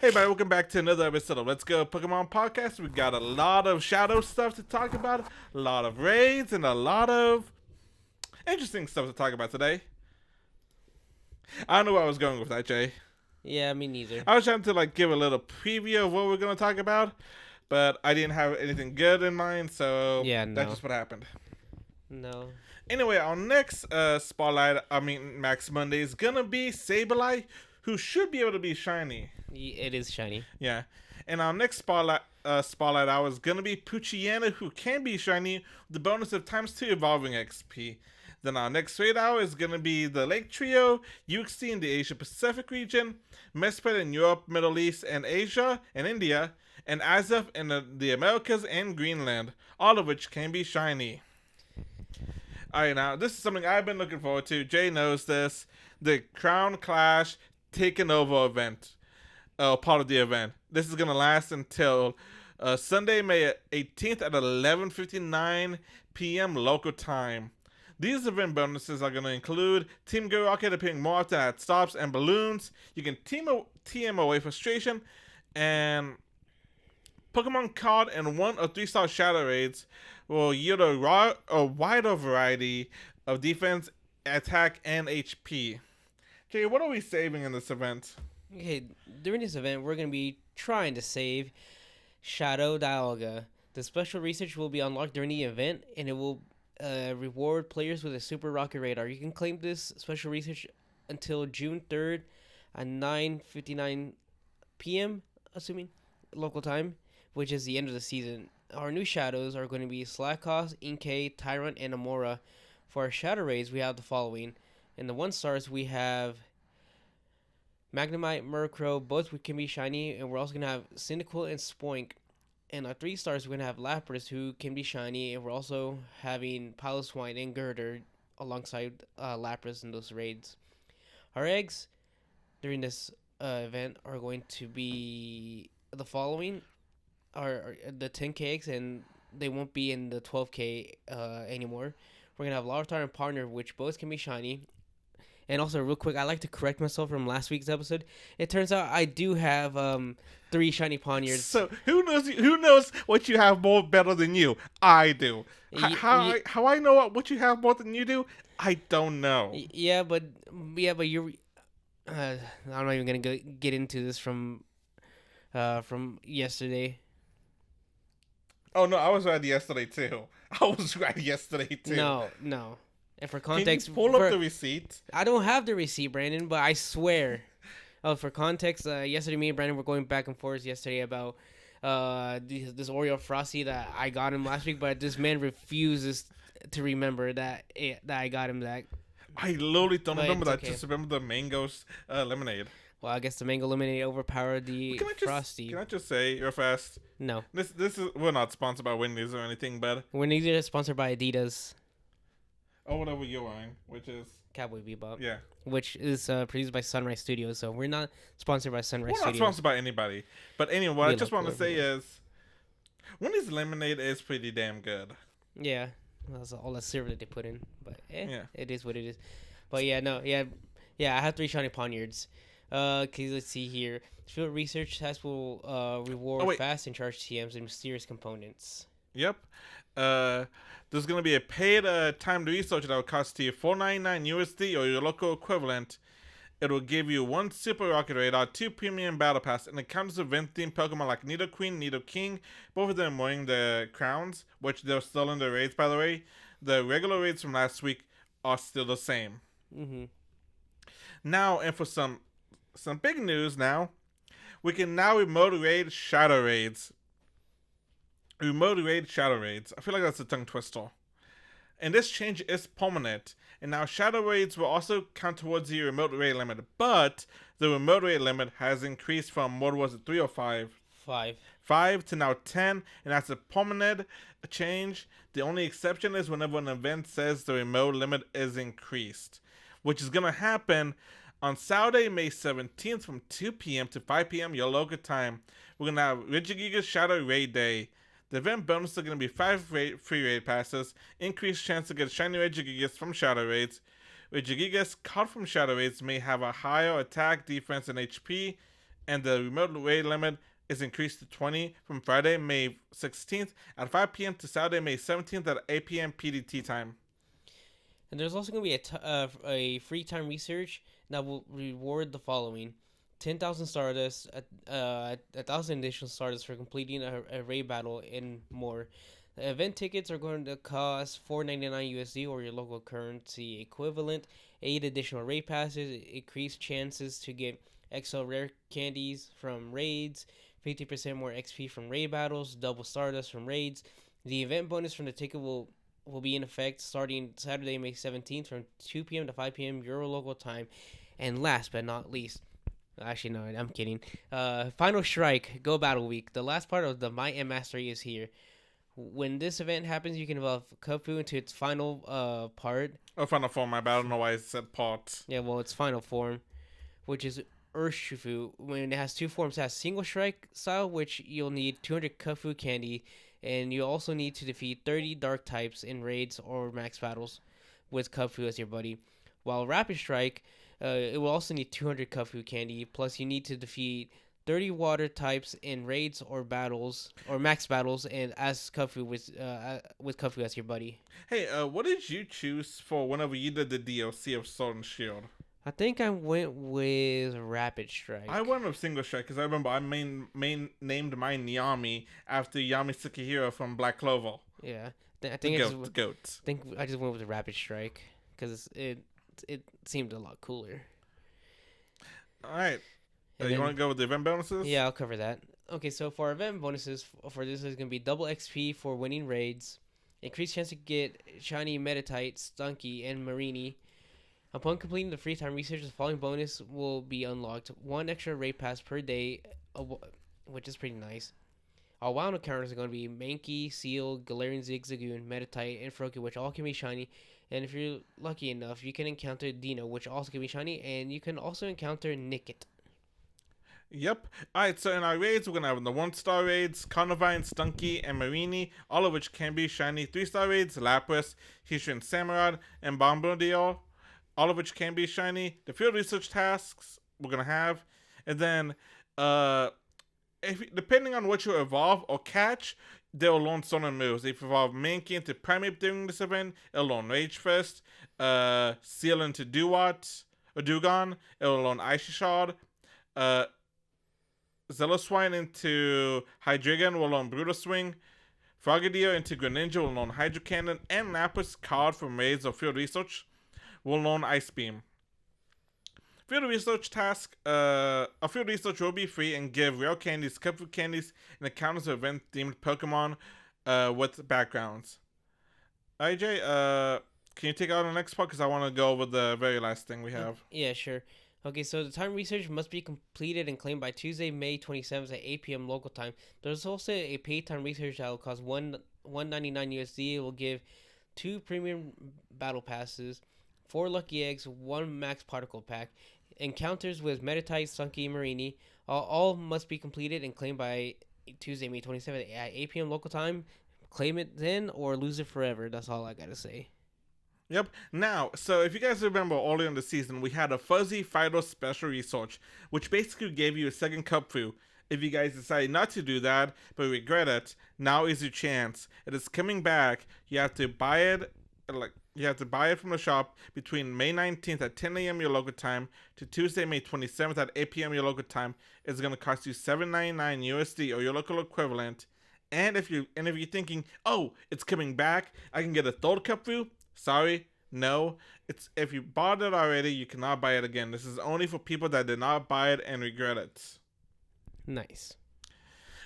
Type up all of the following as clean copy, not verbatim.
Hey, everybody, welcome back to another episode of Let's Go Pokemon Podcast. We got a lot of Shadow stuff to talk about, a lot of raids, and a lot of interesting stuff to talk about today. I don't know where I was going with that, Jay. Yeah, me neither. I was trying to give a little preview of what we're going to talk about, but I didn't have anything good in mind, so Yeah, that's no. just what happened. No. Anyway, our next Max Monday is going to be Sableye, who should be able to be shiny. It is shiny. Yeah. And our next spotlight hour is going to be Poochyena, who can be shiny with the bonus of ×2 evolving XP. Then our next raid hour is going to be the Lake Trio, Uxie in the Asia Pacific region, Mesprit in Europe, Middle East, and Asia, and India, and Azov in the Americas and Greenland, all of which can be shiny. Alright, now, this is something I've been looking forward to. Jay knows this. The Crown Clash Taken Over event. Part of the event. This is going to last until Sunday, May 18th at 11:59 p.m. local time. These event bonuses are going to include Team Go Rocket appearing more often at stops and balloons. You can TM away frustration, and Pokemon card and 1 or 3-star Shadow Raids will yield a wider variety of defense, attack, and HP. Okay, what are we saving in this event? Okay, during this event, we're going to be trying to save Shadow Dialga. The special research will be unlocked during the event, and it will reward players with a Super Rocket Radar. You can claim this special research until June 3rd at 9:59 p.m., assuming local time, which is the end of the season. Our new Shadows are going to be Slackos, Inkay, Tyrant, and Amora. For our Shadow Rays, we have the following. In the 1-stars, we have Magnemite, Murkrow, both can be shiny, and we're also going to have Cyndaquil and Spoink. And our 3-stars, we're going to have Lapras, who can be shiny, and we're also having Piloswine and Girder alongside Lapras in those raids. Our eggs during this event are going to be the following. Are the 10k eggs, and they won't be in the 12k anymore. We're going to have Larvitar and Partner, which both can be shiny. And also, real quick, I like to correct myself from last week's episode. It turns out I do have 3 shiny Pawniards. So who knows what you have more better than you? I do. How I know what you have more than you do? I don't know. Yeah, but you're. I'm not even gonna get into this from yesterday. Oh no, I was right yesterday too. No. And for context, can you pull up the receipt? I don't have the receipt, Brandon, but I swear. Oh, for context, yesterday me and Brandon were going back and forth yesterday about this Oreo Frosty that I got him last week, but this man refuses to remember that I got him that. I literally don't remember that. Okay. Just remember the mangoes lemonade. Well, I guess the mango lemonade overpowered the Frosty. Can I just say real fast? No. This is we're not sponsored by Wendy's or anything, but we're neither sponsored by Adidas. Or whatever you're wearing, which is Cowboy Bebop. Yeah. Which is produced by Sunrise Studios, so we're not sponsored by Sunrise Studios. We're not sponsored by anybody. But anyway, what I just want to say is Wendy's lemonade is pretty damn good. Yeah. That's all the syrup that they put in. But yeah, it is what it is. But I have 3 shiny Pawniards. Okay, let's see here. Field research test will reward fast and charge TMs and mysterious components. Yep. There's going to be a paid timed research that will cost you $4.99 USD or your local equivalent. It will give you 1 Super Rocket Radar, 2 Premium Battle Pass, and it comes with event-themed Pokemon like Nidoqueen, Nidoking. Both of them wearing the crowns, which they're still in the raids, by the way. The regular raids from last week are still the same. Mm-hmm. Now, and for some big news now, we can now remote raid Shadow Raids. Remote raid Shadow Raids. I feel like that's a tongue twister. And this change is permanent. And now Shadow Raids will also count towards the remote raid limit. But the remote raid limit has increased from, what was it, 3 or 5? 5. 5 to now 10. And that's a permanent change. The only exception is whenever an event says the remote limit is increased. Which is going to happen on Saturday, May 17th from 2 p.m. to 5 p.m. your local time. We're going to have Regigigas Shadow Raid Day. The event bonus are going to be 5 free raid passes, increased chance to get shiny Regigigas from Shadow Raids. Regigigas caught from Shadow Raids may have a higher attack, defense, and HP, and the remote raid limit is increased to 20 from Friday, May 16th at 5 p.m. to Saturday, May 17th at 8 p.m. PDT time. And there's also going to be a free time research that will reward the following: 10,000 Stardust, 1,000 additional Stardust for completing a raid battle, and more. The event tickets are going to cost $4.99 USD or your local currency equivalent. 8 additional raid passes, increased chances to get XL rare candies from raids, 50% more XP from raid battles, double Stardust from raids. The event bonus from the ticket will be in effect starting Saturday, May 17th from 2 p.m. to 5 p.m. Euro local time. And last but not least, actually, no, I'm kidding. Final Strike, Go Battle Week. The last part of the Might and Mastery is here. When this event happens, you can evolve Kung-Fu into its final part. Oh, final form, my bad. I don't know why I said part. Yeah, well, its final form, which is Urshifu. When it has two forms, it has Single Strike style, which you'll need 200 Kung-Fu candy, and you also need to defeat 30 dark types in raids or max battles with Kung-Fu as your buddy. While Rapid Strike, it will also need 200 Kung-Fu candy, plus you need to defeat 30 water types in raids or battles or max battles, and as Kung-Fu with Kung-Fu as your buddy. Hey, what did you choose for whenever you did the DLC of Sword and Shield? I think I went with Rapid Strike. I went with Single Strike because I remember I named mine Yami after Yami Tsukihiro from Black Clover. Yeah, I The think goat. I think I just went with the Rapid Strike because it seemed a lot cooler. All right. And You then- want to go with the event bonuses? Yeah, I'll cover that. Okay, so for event bonuses, for this is going to be double XP for winning raids, increased chance to get shiny Metatite, Stunky, and Marini. Upon completing the free time research, the following bonus will be unlocked: 1 extra raid pass per day, which is pretty nice. Our wild encounters are going to be Mankey, Seal, Galarian Zigzagoon, Metatite, and Froakie, which all can be shiny. And if you're lucky enough, you can encounter Dino, which also can be shiny, and you can also encounter Nickit. Yep. Alright, so in our raids, we're going to have the 1-star raids, Carnivine, Stunky, and Marini, all of which can be shiny. 3-star raids, Lapras, Hishrin Samurott, and Bombardil, all of which can be shiny. The field research tasks we're going to have. And then, depending on what you evolve or catch, they'll learn certain moves. If you evolve Mankey into Primeape during this event, it'll learn Rage Fist. Seal into Dewgong, it'll learn Icy Shard. Zeloswine into Hydreigon will learn Brutal Swing. Frogadier into Greninja will learn Hydro Cannon. And Lapras card from raids or field research will learn Ice Beam. Field research task, a field research will be free and give rare candies, Kung-Fu candies, and encounters of event-themed Pokemon with backgrounds. Alright, Jay, can you take out the next part? Because I want to go over the very last thing we have. Yeah, sure. Okay, so the time research must be completed and claimed by Tuesday, May 27th at 8 p.m. local time. There's also a paid time research that will cost $1.99 USD. It will give 2 premium battle passes, 4 lucky eggs, 1 max particle pack, encounters with Metatite, Stunky, and Marini. All must be completed and claimed by Tuesday, May 27th at 8 p.m. local time. Claim it then or lose it forever. That's all I gotta say. Yep. Now, so if you guys remember earlier in the season, we had a Fuzzy Fido special research, which basically gave you a second Kung-Fu. If you guys decide not to do that, but regret it, now is your chance. It is coming back. You have to buy it, from the shop between May 19th at 10 a.m. your local time to Tuesday, May 27th at 8 p.m. your local time. It's gonna cost you $7.99 USD or your local equivalent. And if you're thinking, oh, it's coming back, I can get a third Kung-Fu. Sorry, no. It's if you bought it already, you cannot buy it again. This is only for people that did not buy it and regret it. Nice.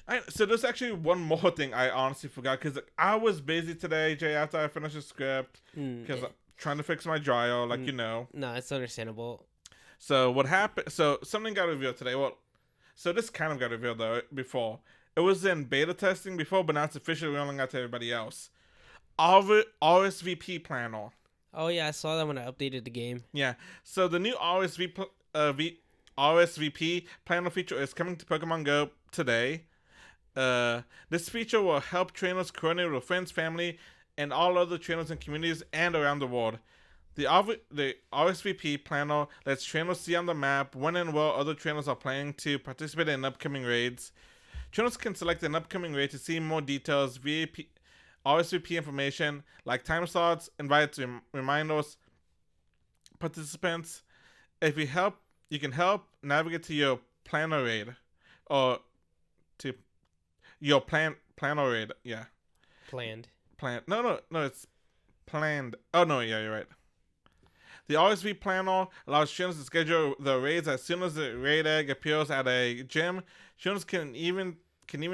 Alright, so there's actually one more thing I honestly forgot because I was busy today, Jay, after I finished the script because I'm trying to fix my dryer, you know. No, it's understandable. So what happened? So something got revealed today. Well, so this kind of got revealed though before. It was in beta testing before, but now it's officially rolling out to everybody else. RSVP planner. Oh yeah, I saw that when I updated the game. Yeah. So the new RSVP planner feature is coming to Pokemon Go today. This feature will help trainers coordinate with friends, family, and all other trainers and communities and around the world. The RSVP planner lets trainers see on the map when and where other trainers are planning to participate in upcoming raids. Trainers can select an upcoming raid to see more details, RSVP information like time slots, invite to reminders, participants. If you can help navigate to your planner raid, or to your planner raid. Yeah, Planned. No, it's planned. Oh no, yeah, you're right. The RSV planner allows trainers to schedule the raids as soon as the raid egg appears at a gym. Trainers can even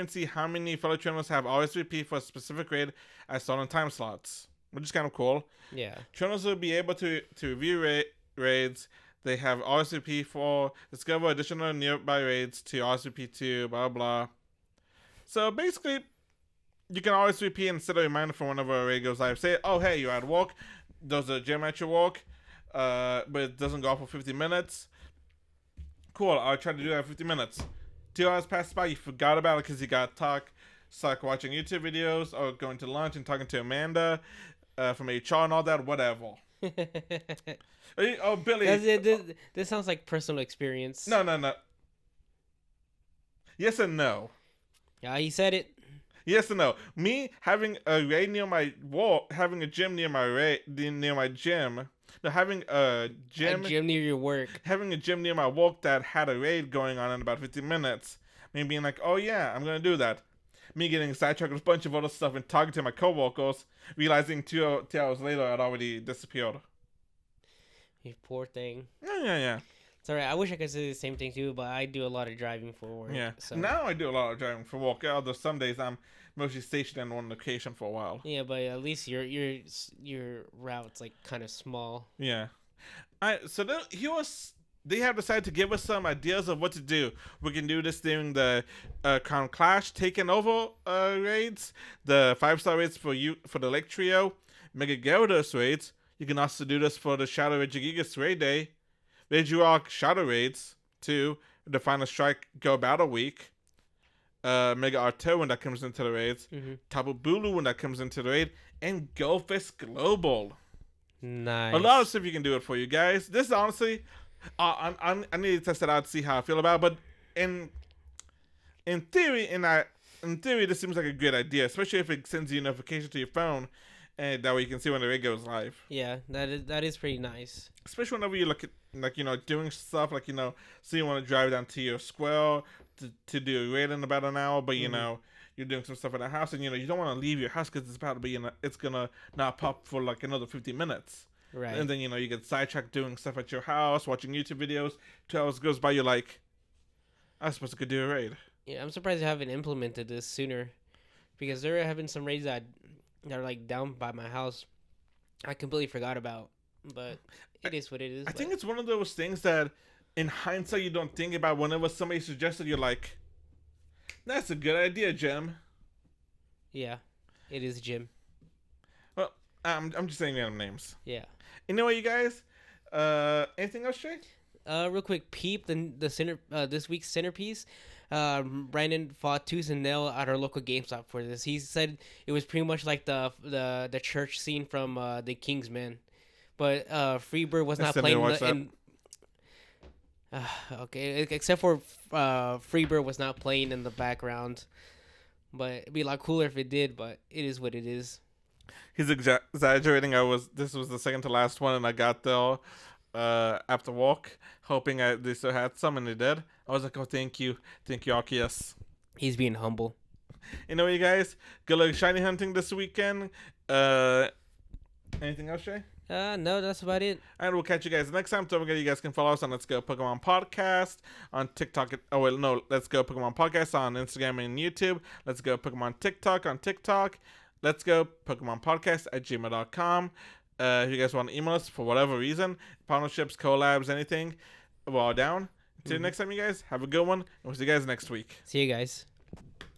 see how many fellow trainers have RSVP for a specific raid at certain time slots, which is kind of cool. Yeah. Trainers will be able to review raids they have RSVP for, discover additional nearby raids to RSVP to, blah blah. So basically, you can RSVP and set a reminder for whenever a raid goes live. Say, oh hey, you're at work, there's a gym at your work, but it doesn't go off for 50 minutes. Cool, I'll try to do that for 50 minutes. 2 hours passed by, you forgot about it because you got stuck watching YouTube videos or going to lunch and talking to Amanda from HR and all that, whatever. Oh, Billy. This sounds like personal experience. No. Yes and no. Yeah, he said it. Yes and no. Me having a raid near my wall, having a gym near my gym. No, having a gym near your work. Having a gym near my work that had a raid going on in about 15 minutes. Me being like, oh yeah, I'm gonna do that. Me getting sidetracked with a bunch of other stuff and talking to my coworkers, realizing 2 hours later I'd already disappeared. You poor thing. Yeah. It's alright. I wish I could say the same thing too, but I do a lot of driving for work. Yeah. So. Now I do a lot of driving for work. Although some days I'm mostly stationed in one location for a while. Yeah, but at least your route's like kind of small. Yeah. They have decided to give us some ideas of what to do. We can do this during the Crown Clash taking over raids, the 5-star raids for the Lake Trio, Mega Gyarados raids. You can also do this for the Shadow Regigigas raid day, Regirock Shadow raids too, the Final Strike Go Battle Week, Mega Arto when that comes into the raids, Tabu Bulu when that comes into the raid, and GoFest Global. Nice. A lot of stuff you can do it for you guys. This is honestly, I need to test it out to see how I feel about it. But in theory, this seems like a good idea, especially if it sends you a notification to your phone, and that way you can see when the raid goes live. Yeah, that is pretty nice. Especially whenever you look at doing stuff like so you want to drive down to your square to do a raid in about an hour, but you're doing some stuff at the house, and you don't want to leave your house because it's about to be it's gonna not pop for like another 50 minutes. Right. And then you get sidetracked doing stuff at your house, watching YouTube videos. 2 hours goes by, you're like, I was supposed to go do a raid. Yeah, I'm surprised they haven't implemented this sooner, because there have been some raids that are like down by my house I completely forgot about, but it is what it is. I think it's one of those things that in hindsight you don't think about. Whenever somebody suggested, you're like, that's a good idea, Jim. Yeah, it is Jim. Well, I'm just saying random names. Yeah. Anyway, you guys, anything else, Jay? Real quick, Peep, the center this week's centerpiece. Brandon fought tooth and nail at our local GameStop for this. He said it was pretty much like the church scene from the Kingsman, but Freebird was not playing. Okay, except for Freebird was not playing in the background, but it'd be a lot cooler if it did. But it is what it is. He's exaggerating. This was the second to last one, and I got there after walk, hoping they still had some, and they did. I was like, oh, thank you, Arceus. He's being humble. Anyway, you guys, good luck shiny hunting this weekend. Anything else, Shay? No, that's about it. And we'll catch you guys next time. Don't forget, you guys can follow us on Let's Go Pokemon Podcast on TikTok. Let's Go Pokemon Podcast on Instagram and YouTube. Let's Go Pokemon TikTok on TikTok. Let's Go Pokemon Podcast at gmail.com. If you guys want to email us for whatever reason, partnerships, collabs, anything, we're all down. Until next time, you guys, have a good one, and we'll see you guys next week. See you guys.